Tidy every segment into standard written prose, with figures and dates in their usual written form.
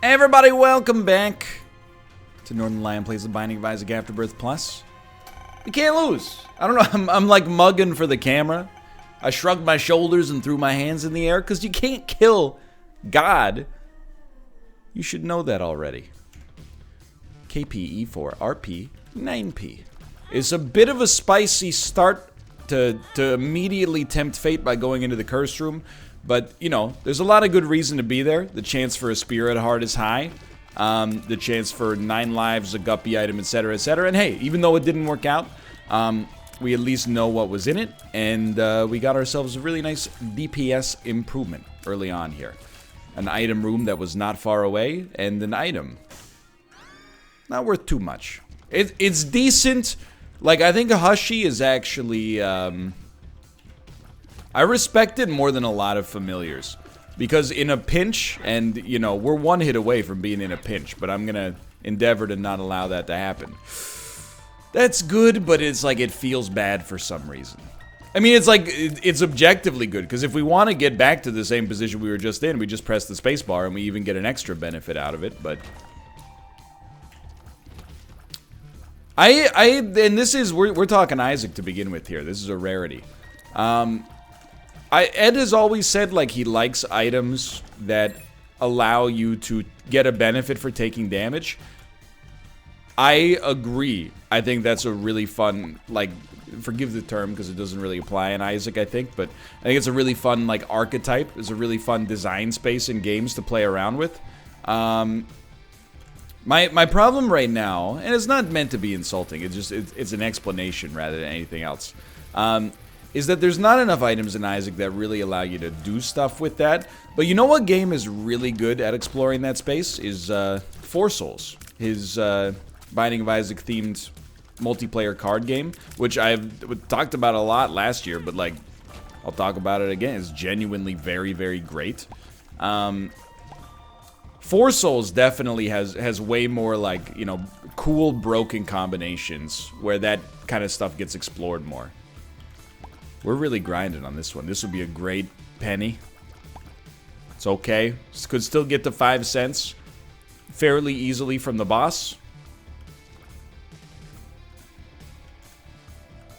Everybody, welcome back to Northernlion Plays the Binding of Isaac Afterbirth Plus. We can't lose. I don't know, I'm like mugging for the camera. I shrugged my shoulders and threw my hands in the air because you can't kill God. You should know that already. KPE4 RP 9P. It's a bit of a spicy start to immediately tempt fate by going into the curse room. But, you know, there's a lot of good reason to be there. The chance for a spirit heart is high. The chance for 9 lives, a guppy item, etc., etc. And hey, even though it didn't work out, we at least know what was in it. And we got ourselves a really nice DPS improvement early on here. An item room that was not far away, and an item not worth too much. It's decent. Like, I think Hushy is actually... I respect it more than a lot of familiars. Because in a pinch, and, you know, we're one hit away from being in a pinch, but I'm gonna endeavor to not allow that to happen. That's good, but it's like it feels bad for some reason. I mean, it's like, it's objectively good, because if we want to get back to the same position we were just in, we just press the spacebar and we even get an extra benefit out of it, but... and this is, we're talking Isaac to begin with here. This is a rarity. Ed has always said, like, he likes items that allow you to get a benefit for taking damage. I agree. I think that's a really fun, like, forgive the term because it doesn't really apply in Isaac, I think, but I think it's a really fun, like, archetype. It's a really fun design space in games to play around with. My problem right now, and it's not meant to be insulting, it's an explanation rather than anything else, is that there's not enough items in Isaac that really allow you to do stuff with that. But you know what game is really good at exploring that space? Is 4 Souls. His Binding of Isaac themed multiplayer card game, which I've talked about a lot last year, but like, I'll talk about it again. It's genuinely very, very great. 4 Souls definitely has way more, like, you know, cool broken combinations where that kind of stuff gets explored more. We're really grinding on this one. This would be a great penny. It's okay. Could still get to 5 cents fairly easily from the boss.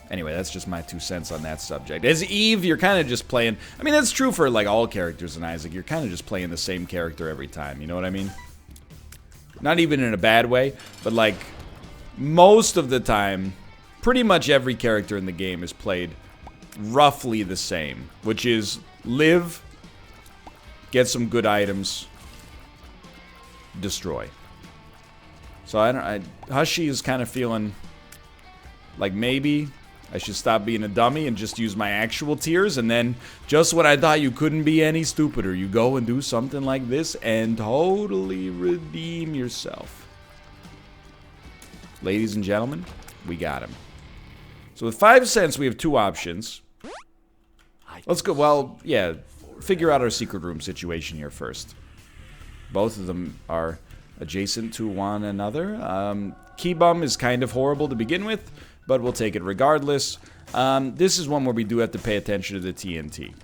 Anyway, that's just my 2 cents on that subject. As Eve, you're kind of just playing... I mean, that's true for, like, all characters in Isaac. You're kind of just playing the same character every time. You know what I mean? Not even in a bad way, but, like, most of the time, pretty much every character in the game is played roughly the same, which is live, get some good items, destroy. So Hushy is kind of feeling like maybe I should stop being a dummy and just use my actual tiers, and then just when I thought you couldn't be any stupider, you go and do something like this and totally redeem yourself. Ladies and gentlemen, we got him. So with 5 cents, we have 2 options. Let's go, well, yeah, figure out our secret room situation here first. Both of them are adjacent to one another. Key Bum is kind of horrible to begin with, but we'll take it regardless. This is one where we do have to pay attention to the TNT.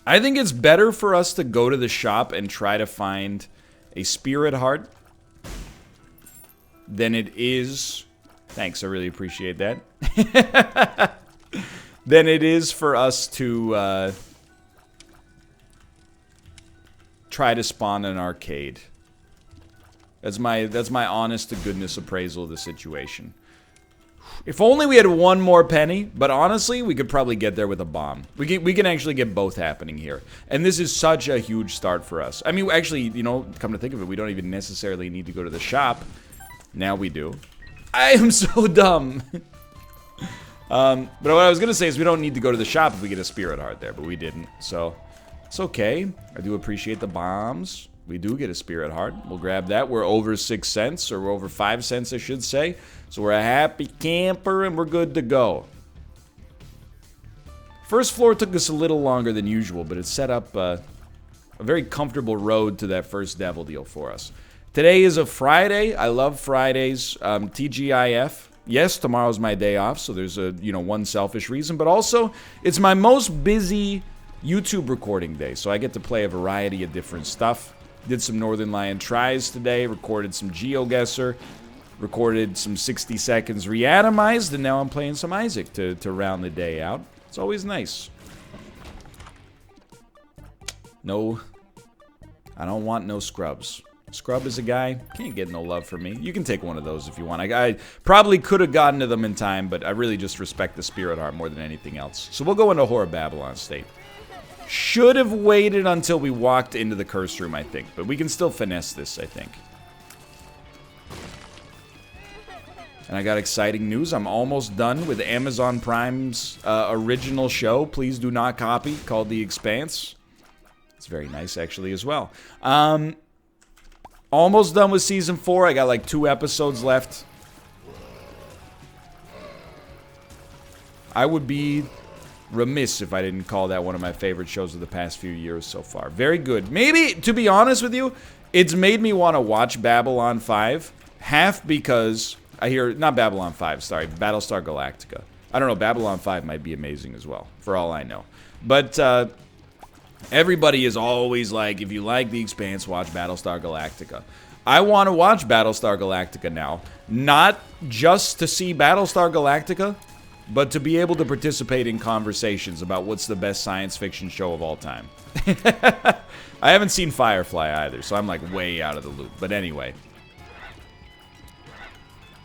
I think it's better for us to go to the shop and try to find a spirit heart than it is... Thanks, I really appreciate that. Than it is for us to try to spawn an arcade. That's my honest to goodness appraisal of the situation. If only we had 1 more penny, but honestly, we could probably get there with a bomb. We can actually get both happening here. And this is such a huge start for us. I mean, actually, you know, come to think of it, we don't even necessarily need to go to the shop. Now we do. I am so dumb. But what I was going to say is we don't need to go to the shop if we get a spirit heart there, but we didn't. So, it's okay. I do appreciate the bombs. We do get a spirit heart. We'll grab that. We're over 6 cents, or we're over 5 cents, I should say. So we're a happy camper, and we're good to go. First floor took us a little longer than usual, but it set up a very comfortable road to that first devil deal for us. Today is a Friday. I love Fridays. TGIF. Yes, tomorrow's my day off, so there's a, you know, one selfish reason, but also it's my most busy YouTube recording day, so I get to play a variety of different stuff. Did some Northernlion tries today, recorded some GeoGuessr, recorded some 60 seconds reatomized, and now I'm playing some Isaac to round the day out. It's always nice. No, I don't want no scrubs. Scrub is a guy, can't get no love from me. You can take one of those if you want. I probably could have gotten to them in time, but I really just respect the Spirit Heart more than anything else. So we'll go into Horror Babylon State. Should have waited until we walked into the curse room, I think. But we can still finesse this, I think. And I got exciting news. I'm almost done with Amazon Prime's original show, Please Do Not Copy, called The Expanse. It's very nice, actually, as well. Almost done with Season 4. I got like 2 episodes left. I would be remiss if I didn't call that one of my favorite shows of the past few years so far. Very good. Maybe, to be honest with you, it's made me want to watch Babylon 5. Half because I hear, not Babylon 5, sorry, Battlestar Galactica. I don't know, Babylon 5 might be amazing as well, for all I know. But, everybody is always like, if you like The Expanse, watch Battlestar Galactica. I want to watch Battlestar Galactica now. Not just to see Battlestar Galactica, but to be able to participate in conversations about what's the best science fiction show of all time. I haven't seen Firefly either, so I'm like way out of the loop. But anyway.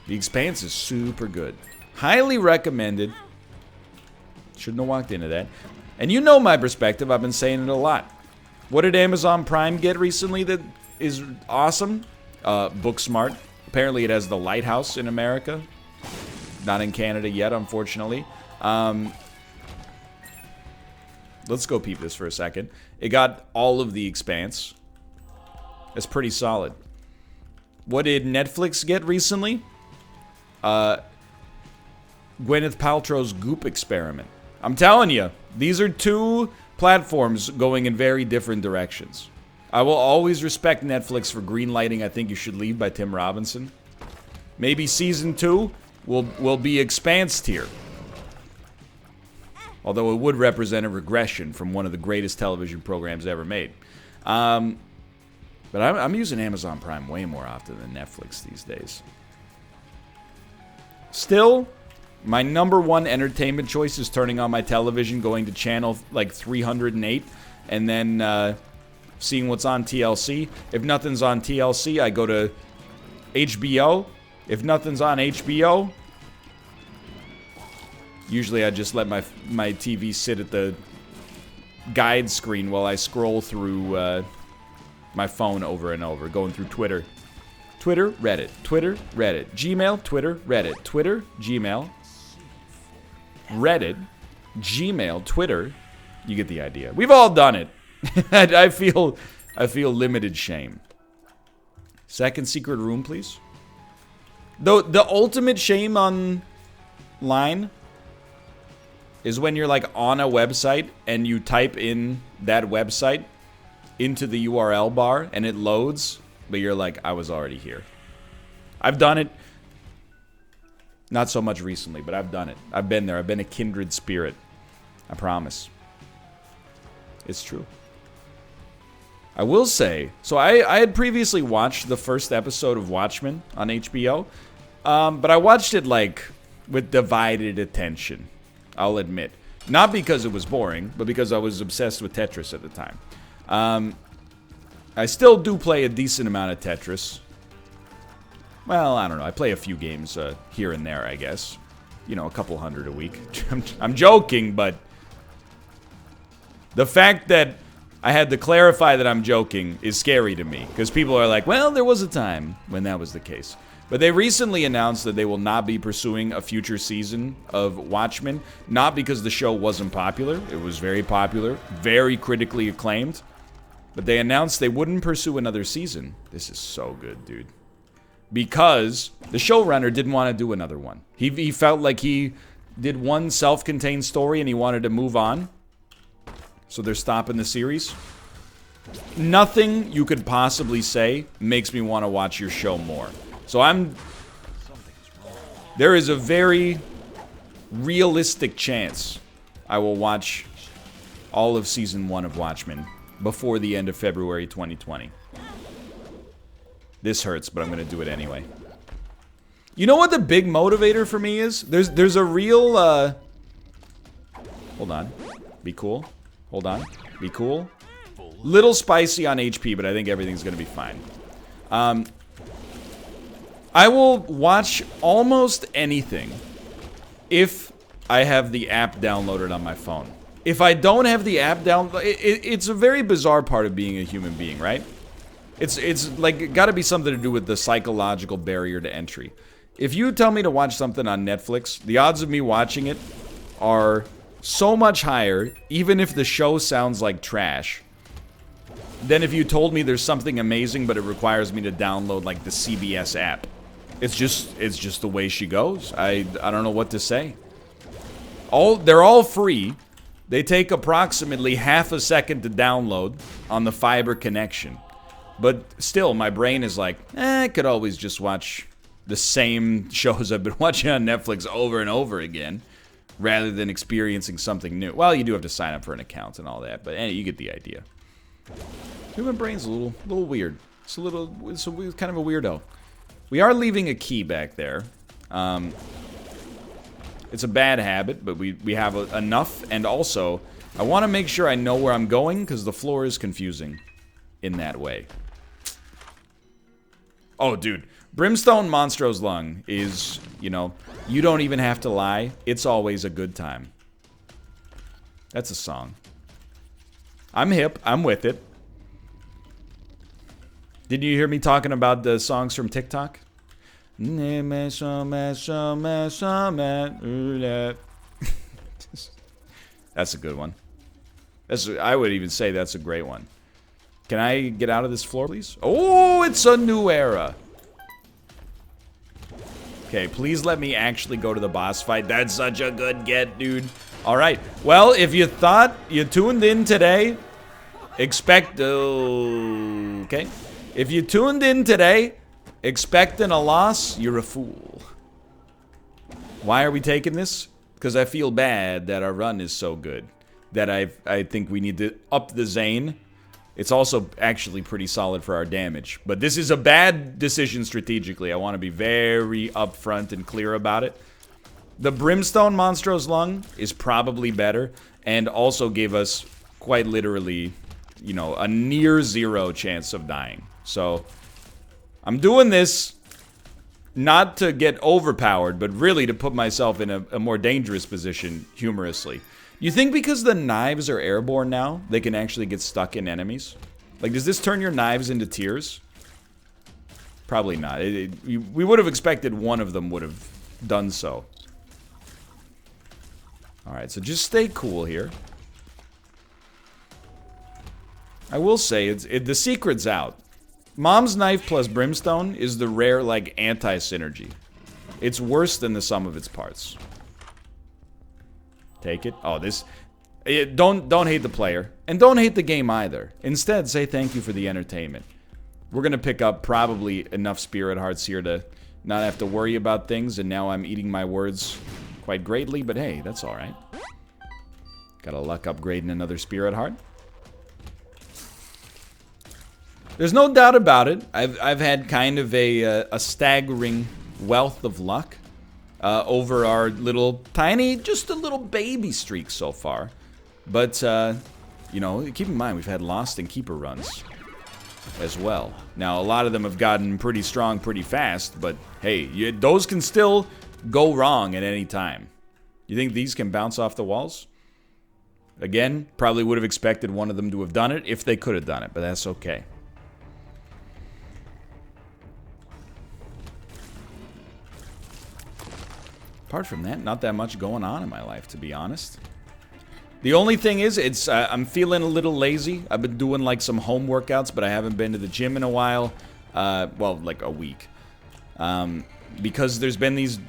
The Expanse is super good. Highly recommended. Shouldn't have walked into that. And you know my perspective, I've been saying it a lot. What did Amazon Prime get recently that is awesome? Booksmart. Apparently it has The Lighthouse in America. Not in Canada yet, unfortunately. Let's go peep this for a second. It got all of The Expanse. That's pretty solid. What did Netflix get recently? Gwyneth Paltrow's Goop Experiment. I'm telling you, these are 2 platforms going in very different directions. I will always respect Netflix for greenlighting I Think You Should Leave by Tim Robinson. Maybe Season 2 will be Expanse tier. Although it would represent a regression from one of the greatest television programs ever made. But I'm using Amazon Prime way more often than Netflix these days. Still, my #1 entertainment choice is turning on my television, going to channel like 308, and then seeing what's on TLC. If nothing's on TLC, I go to HBO. If nothing's on HBO, usually I just let my TV sit at the guide screen while I scroll through my phone over and over, going through Twitter. Twitter, Reddit, Twitter, Reddit, Gmail, Twitter, Reddit, Twitter, Gmail, Reddit, Gmail, Twitter. You get the idea. We've all done it. I feel limited shame. Second secret room, please. The ultimate shame online is when you're like on a website and you type in that website into the URL bar and it loads, but you're like, I was already here. I've done it. Not so much recently, but I've done it. I've been there. I've been a kindred spirit. I promise. It's true. I will say, so I had previously watched the first episode of Watchmen on HBO, but I watched it like with divided attention, I'll admit. Not because it was boring, but because I was obsessed with Tetris at the time. I still do play a decent amount of Tetris. Well, I don't know. I play a few games here and there, I guess. You know, a couple hundred a week. I'm joking, but the fact that I had to clarify that I'm joking is scary to me. Because people are like, well, there was a time when that was the case. But they recently announced that they will not be pursuing a future season of Watchmen. Not because the show wasn't popular. It was very popular. Very critically acclaimed. But they announced they wouldn't pursue another season. This is so good, dude. Because the showrunner didn't want to do another one. He felt like he did one self-contained story and he wanted to move on. So they're stopping the series. Nothing you could possibly say makes me want to watch your show more. So there is a very realistic chance I will watch all of Season 1 of Watchmen before the end of February 2020. This hurts, but I'm gonna do it anyway. You know what the big motivator for me is? There's a real, hold on. Be cool. Hold on. Be cool. Little spicy on HP, but I think everything's gonna be fine. I will watch almost anything if I have the app downloaded on my phone. If I don't have the app downloaded, it's a very bizarre part of being a human being, right? It's like got to be something to do with the psychological barrier to entry. If you tell me to watch something on Netflix, the odds of me watching it are so much higher, even if the show sounds like trash, than if you told me there's something amazing but it requires me to download like the CBS app. It's just the way she goes. I don't know what to say. They're all free. They take approximately half a second to download on the fiber connection. But still, my brain is like, I could always just watch the same shows I've been watching on Netflix over and over again, rather than experiencing something new. Well, you do have to sign up for an account and all that, but you get the idea. Human brain's a little weird. It's kind of a weirdo. We are leaving a key back there. It's a bad habit, but we have enough, and also, I want to make sure I know where I'm going, because the floor is confusing in that way. Oh, dude. Brimstone Monstro's Lung is, you know, you don't even have to lie. It's always a good time. That's a song. I'm hip. I'm with it. Did you hear me talking about the songs from TikTok? That's a good one. I would even say that's a great one. Can I get out of this floor, please? Oh, it's a new era. Okay, please let me actually go to the boss fight. That's such a good get, dude. All right. Well, if you thought you tuned in today, expect... okay. If you tuned in today, expecting a loss, you're a fool. Why are we taking this? Because I feel bad that our run is so good that I think we need to up the Zane. It's also actually pretty solid for our damage. But this is a bad decision strategically. I want to be very upfront and clear about it. The Brimstone Monstro's Lung is probably better and also gave us quite literally, you know, a near zero chance of dying. So, I'm doing this not to get overpowered, but really to put myself in a more dangerous position, humorously. You think because the knives are airborne now, they can actually get stuck in enemies? Like, does this turn your knives into tears? Probably not. We would have expected one of them would have done so. Alright, so just stay cool here. I will say, the secret's out. Mom's Knife plus Brimstone is the rare, like, anti-synergy. It's worse than the sum of its parts. Take it. Oh, don't hate the player. And don't hate the game either. Instead, say thank you for the entertainment. We're gonna pick up probably enough spirit hearts here to not have to worry about things, and now I'm eating my words quite greatly, but hey, that's alright. Got a luck upgrade and another spirit heart. There's no doubt about it. I've had kind of a staggering wealth of luck over our little tiny, just a little baby streak so far. But, you know, keep in mind we've had lost and keeper runs as well. Now, a lot of them have gotten pretty strong pretty fast, but hey, those can still go wrong at any time. You think these can bounce off the walls? Again, probably would have expected one of them to have done it if they could have done it, but that's okay. Apart from that, not that much going on in my life, to be honest. The only thing is, I'm feeling a little lazy. I've been doing like some home workouts, but I haven't been to the gym in a while. Well, like a week. Because there's been these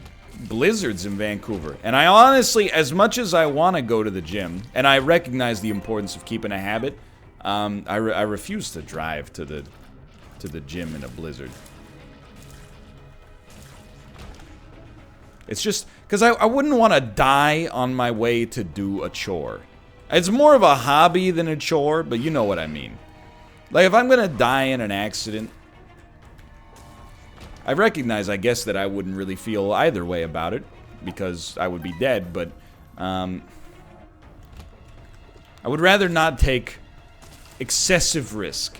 blizzards in Vancouver. And I honestly, as much as I want to go to the gym, and I recognize the importance of keeping a habit, I refuse to drive to the gym in a blizzard. It's just because I wouldn't want to die on my way to do a chore. It's more of a hobby than a chore, but you know what I mean. Like, if I'm going to die in an accident, I recognize, I guess, that I wouldn't really feel either way about it, because I would be dead, but I would rather not take excessive risk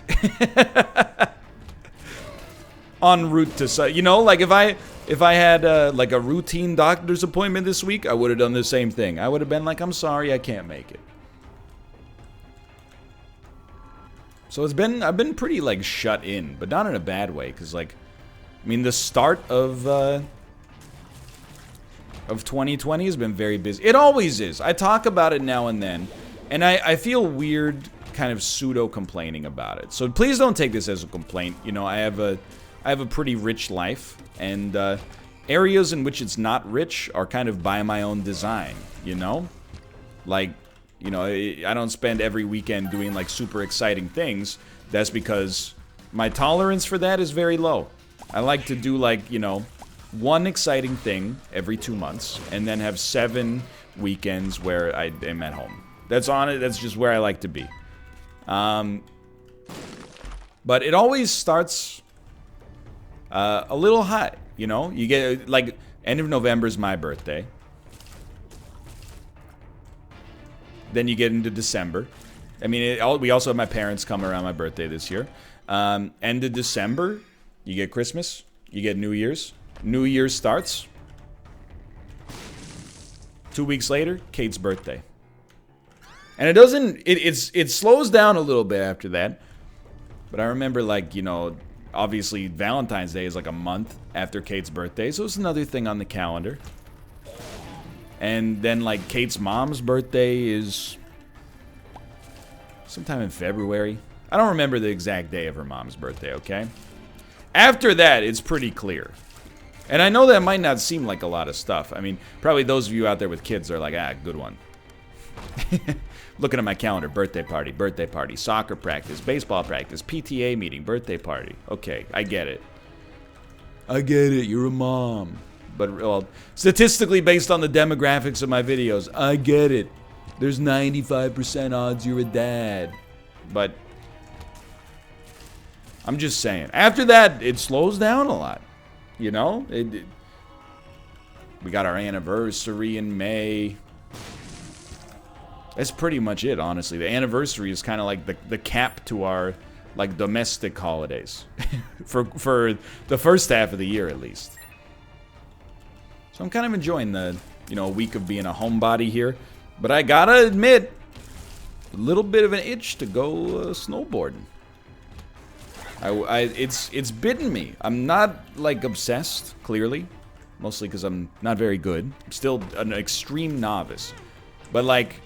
en route to, you know, like if I had like a routine doctor's appointment this week, I would have done the same thing. I would have been like, I'm sorry, I can't make it. So I've been pretty like shut in, but not in a bad way, because like, I mean, the start of 2020 has been very busy. It always is. I talk about it now and then, and I feel weird kind of pseudo-complaining about it. So please don't take this as a complaint. You know, I have a pretty rich life, and areas in which it's not rich are kind of by my own design, you know? Like, you know, I don't spend every weekend doing like super exciting things. That's because my tolerance for that is very low. I like to do like, you know, one exciting thing every 2 months, and then have 7 weekends where I am at home. That's on it. That's just where I like to be. But it always starts a little hot, you know? You get, like, end of November is my birthday. Then you get into December. I mean, we also have my parents come around my birthday this year. End of December, you get Christmas, you get New Year's. New Year's starts. 2 weeks later, Kate's birthday. And it doesn't, it slows down a little bit after that. But I remember, like, you know, obviously Valentine's Day is like a month after Kate's birthday, so it's another thing on the calendar. And then, like, Kate's mom's birthday is sometime in February. I don't remember the exact day of her mom's birthday, okay? After that, it's pretty clear. And I know that might not seem like a lot of stuff. I mean, probably those of you out there with kids are like, ah, good one. Looking at my calendar, birthday party, soccer practice, baseball practice, PTA meeting, birthday party. Okay, I get it. I get it, you're a mom. But, well, statistically based on the demographics of my videos, I get it. There's 95% odds you're a dad. But I'm just saying. After that, it slows down a lot. You know? We got our anniversary in May. That's pretty much it, honestly. The anniversary is kind of like the cap to our, like, domestic holidays. for the first half of the year, at least. So I'm kind of enjoying the, you know, week of being a homebody here. But I gotta admit, a little bit of an itch to go snowboarding. It's bitten me. I'm not, like, obsessed, clearly. Mostly because I'm not very good. I'm still an extreme novice. But, like,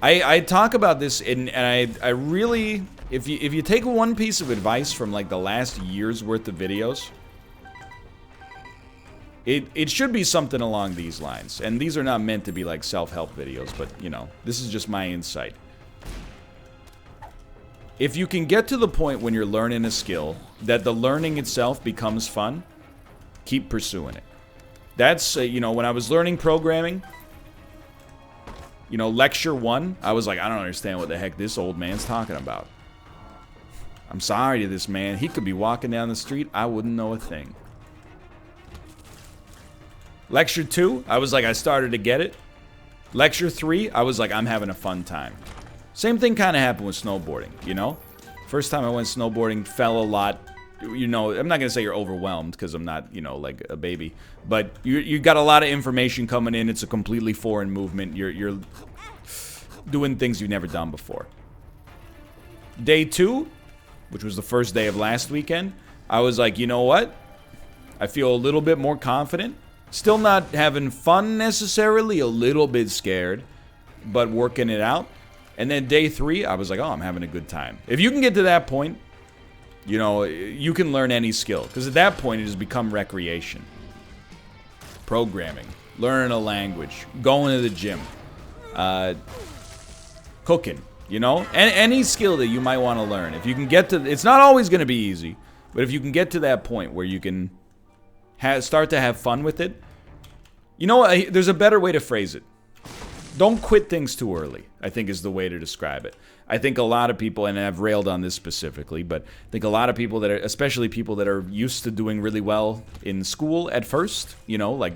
I talk about this, and I really... If you take one piece of advice from, like, the last year's worth of videos... It should be something along these lines. And these are not meant to be, like, self-help videos, but, you know, this is just my insight. If you can get to the point when you're learning a skill that the learning itself becomes fun, keep pursuing it. That's, you know, when I was learning programming, you know, lecture 1, I was like, I don't understand what the heck this old man's talking about. I'm sorry to this man. He could be walking down the street. I wouldn't know a thing. Lecture 2, I was like, I started to get it. Lecture 3, I was like, I'm having a fun time. Same thing kind of happened with snowboarding, you know? First time I went snowboarding, fell a lot. You know, I'm not going to say you're overwhelmed, because I'm not, you know, like a baby. But you got a lot of information coming in. It's a completely foreign movement. You're doing things you've never done before. Day 2, which was the first day of last weekend, I was like, you know what? I feel a little bit more confident. Still not having fun necessarily, a little bit scared, but working it out. And then day 3, I was like, oh, I'm having a good time. If you can get to that point, you know, you can learn any skill. Because at that point, it has become recreation. Programming, learning a language, going to the gym, cooking, you know? Any skill that you might want to learn. If you can get to, it's not always going to be easy, but if you can get to that point where you can start to have fun with it. You know what? There's a better way to phrase it. Don't quit things too early. I think is the way to describe it. I think a lot of people, and I've railed on this specifically, but I think a lot of people that are, especially people that are used to doing really well in school at first, you know, like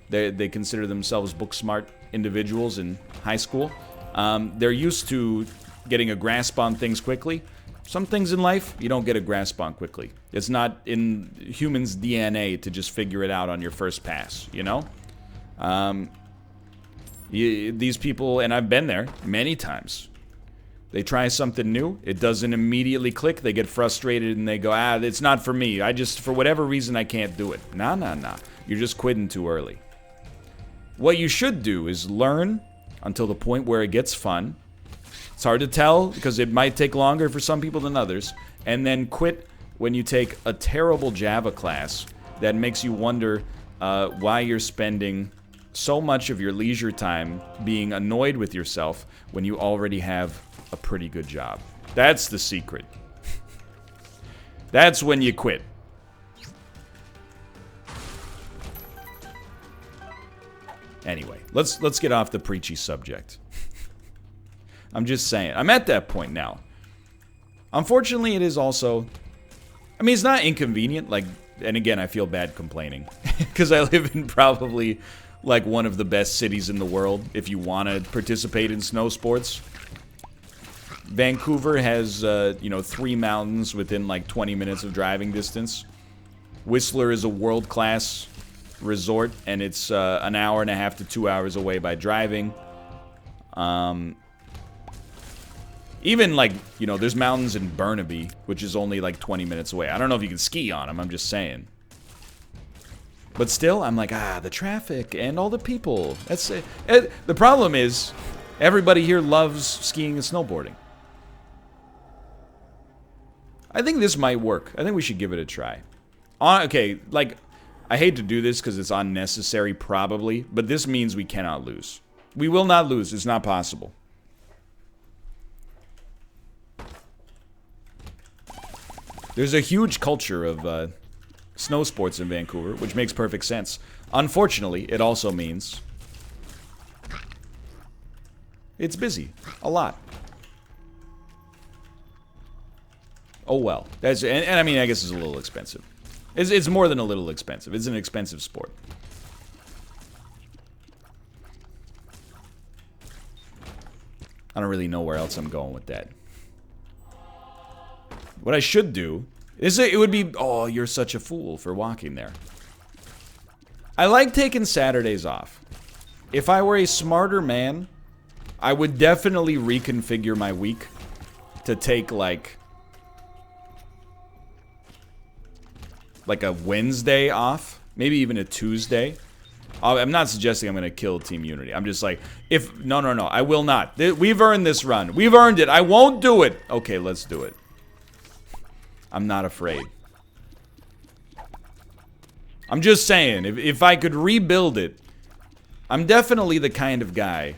they consider themselves book smart individuals in high school. They're used to getting a grasp on things quickly. Some things in life, you don't get a grasp on quickly. It's not in humans' DNA to just figure it out on your first pass, you know? These people, and I've been there many times, they try something new, it doesn't immediately click, they get frustrated and they go, it's not for me, for whatever reason, I can't do it. Nah. You're just quitting too early. What you should do is learn until the point where it gets fun. It's hard to tell because it might take longer for some people than others. And then quit when you take a terrible Java class that makes you wonder why you're spending so much of your leisure time being annoyed with yourself when you already have a pretty good job. That's the secret. That's when you quit. Anyway, let's get off the preachy subject. I'm just saying. I'm at that point now. Unfortunately, it is also... I mean, it's not inconvenient, like... And again, I feel bad complaining. Because I live in probably, like, one of the best cities in the world if you want to participate in snow sports. Vancouver has, 3 mountains within, like, 20 minutes of driving distance. Whistler is a world-class resort, and it's an hour and a half to 2 hours away by driving. Even, like, there's mountains in Burnaby, which is only, like, 20 minutes away. I don't know if you can ski on them, I'm just saying. But still, I'm like, the traffic and all the people. That's it. The problem is, everybody here loves skiing and snowboarding. I think this might work. I think we should give it a try. Okay, like, I hate to do this because it's unnecessary, probably, but this means we cannot lose. We will not lose. It's not possible. There's a huge culture of snow sports in Vancouver, which makes perfect sense. Unfortunately, it also means it's busy. A lot. Oh well. And I mean, I guess it's a little expensive. It's more than a little expensive. It's an expensive sport. I don't really know where else I'm going with that. What I should do is it would be... Oh, you're such a fool for walking there. I like taking Saturdays off. If I were a smarter man, I would definitely reconfigure my week to take, like a Wednesday off. Maybe even a Tuesday. I'm not suggesting I'm going to kill Team Unity. I'm just like, No, I will not. We've earned this run. We've earned it. I won't do it. Okay, let's do it. I'm not afraid. I'm just saying, if I could rebuild it, I'm definitely the kind of guy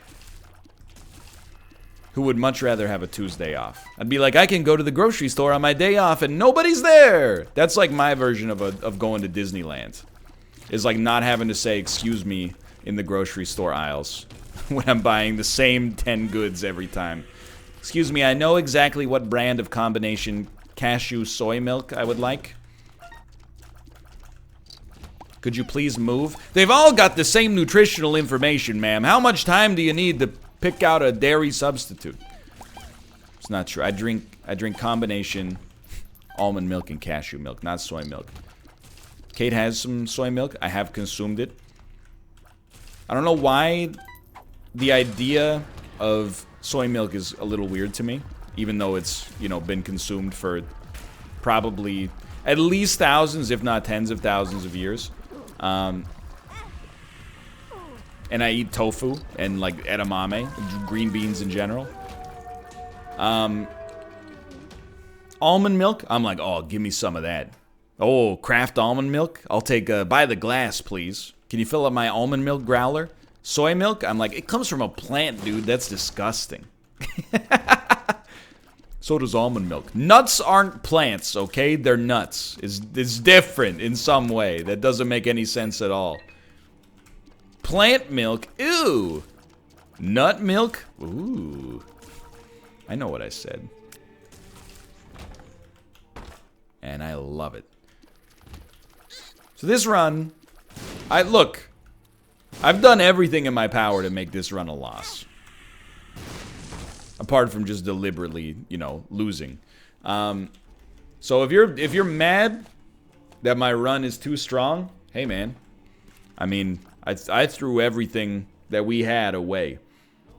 who would much rather have a Tuesday off. I'd be like, I can go to the grocery store on my day off and nobody's there. That's like my version of going to Disneyland. Is like not having to say, excuse me, in the grocery store aisles when I'm buying the same 10 goods every time. Excuse me, I know exactly what brand of combination cashew soy milk I would like. Could you please move? They've all got the same nutritional information, ma'am. How much time do you need to pick out a dairy substitute? It's not true. I drink combination almond milk and cashew milk, not soy milk. Kate has some soy milk. I have consumed it. I don't know why the idea of soy milk is a little weird to me. Even though it's, been consumed for probably at least thousands, if not tens of thousands of years. And I eat tofu and, like, edamame, green beans in general. Almond milk, I'm like, oh, give me some of that. Oh, craft almond milk? I'll take, by the glass, please. Can you fill up my almond milk growler? Soy milk? I'm like, it comes from a plant, dude. That's disgusting. So does almond milk. Nuts aren't plants, okay? They're nuts. It's different in some way. That doesn't make any sense at all. Plant milk? Ew. Nut milk? Ooh. I know what I said. And I love it. So this run, look, I've done everything in my power to make this run a loss. Apart from just deliberately, you know, losing. So if you're mad that my run is too strong, hey man. I mean, I threw everything that we had away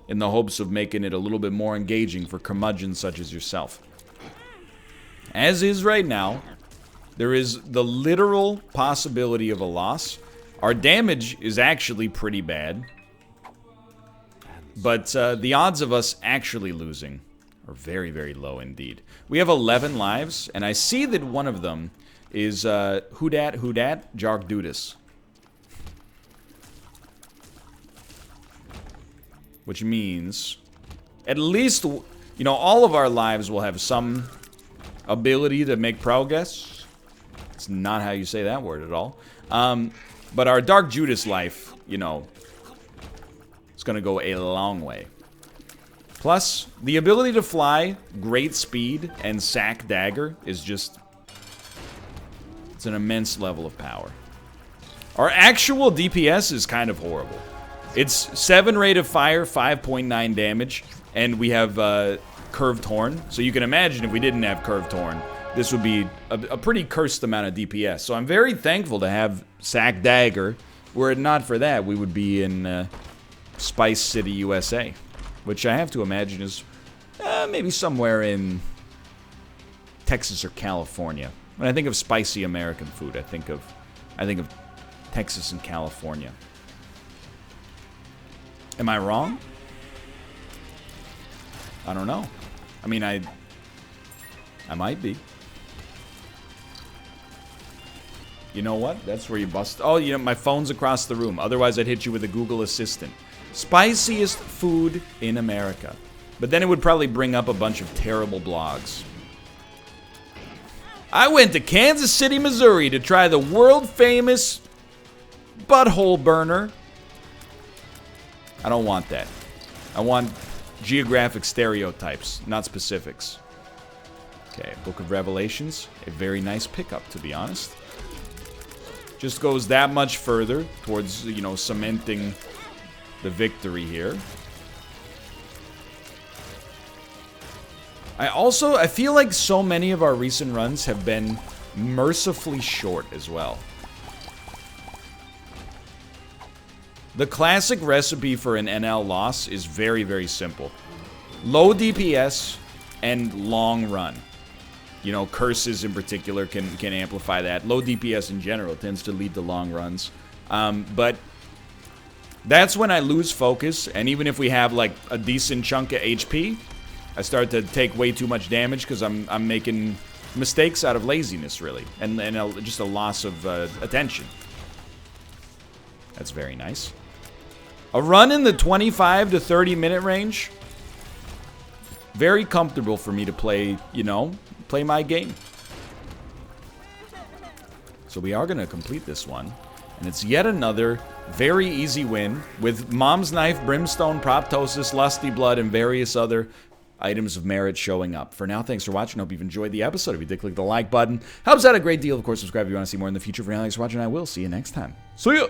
in the hopes of making it a little bit more engaging for curmudgeons such as yourself. As is right now, there is the literal possibility of a loss. Our damage is actually pretty bad. But the odds of us actually losing are very, very low indeed. We have 11 lives, and I see that one of them is, who dat, Jark Dudis. Which means, at least, you know, all of our lives will have some ability to make progress. It's not how you say that word at all. But our Dark Judas life, you know, it's gonna go a long way. Plus, the ability to fly, great speed, and sack dagger is just... it's an immense level of power. Our actual DPS is kind of horrible. It's 7 rate of fire, 5.9 damage, and we have curved horn. So you can imagine if we didn't have curved horn, this would be a pretty cursed amount of DPS. So I'm very thankful to have sack dagger. Were it not for that, we would be in Spice City, USA, which I have to imagine is maybe somewhere in Texas or California. When I think of spicy American food, I think of Texas and California. Am I wrong? I don't know. I mean, I might be. You know what? That's where you bust. Oh, you know, my phone's across the room. Otherwise, I'd hit you with a Google Assistant. Spiciest food in America. But then it would probably bring up a bunch of terrible blogs. I went to Kansas City, Missouri to try the world-famous butthole burner. I don't want that. I want geographic stereotypes, not specifics. Okay, Book of Revelations. A very nice pickup, to be honest. Just goes that much further towards, you know, cementing the victory here. I feel like so many of our recent runs have been mercifully short as well. The classic recipe for an NL loss is very, very simple. Low DPS and long run. You know, curses in particular can amplify that. Low DPS in general tends to lead to long runs. But that's when I lose focus, and even if we have like a decent chunk of HP, I start to take way too much damage because I'm making mistakes out of laziness, really, and just a loss of attention. That's very nice. A run in the 25 to 30 minute range. Very comfortable for me to play, you know, play my game. So we are going to complete this one. And it's yet another very easy win with Mom's Knife, Brimstone, Proptosis, Lusty Blood, and various other items of merit showing up. For now, thanks for watching. Hope you've enjoyed the episode. If you did, click the like button. Helps out a great deal. Of course, subscribe if you want to see more in the future. For now, thanks for watching. I will see you next time. See ya!